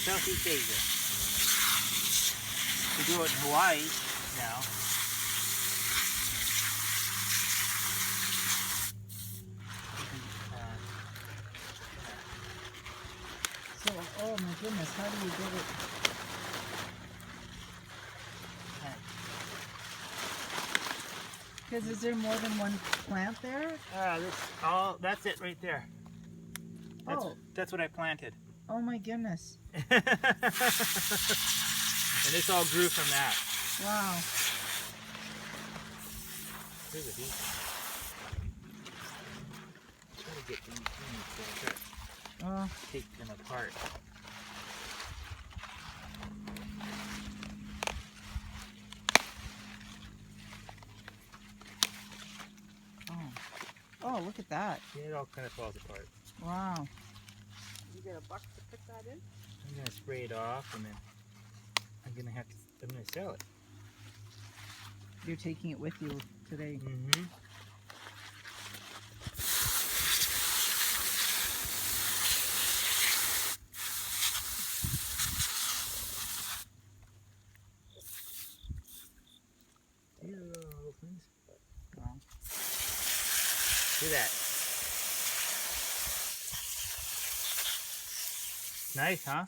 Southeast Asia. We do it in Hawaii now. So, oh my goodness, how do you get it? Because is there more than one plant there? That's it right there. That's what I planted. Oh my goodness. And this all grew from that. Wow. Here's a beet. Try to get these things Oh. take them apart. Oh, look at that. Yeah, it all kind of falls apart. Wow. You get a buck to put that in? I'm gonna spray it off, and then I'm gonna sell it. You're taking it with you today. Mm-hmm. These are little things. Wow. Do that. Nice, huh?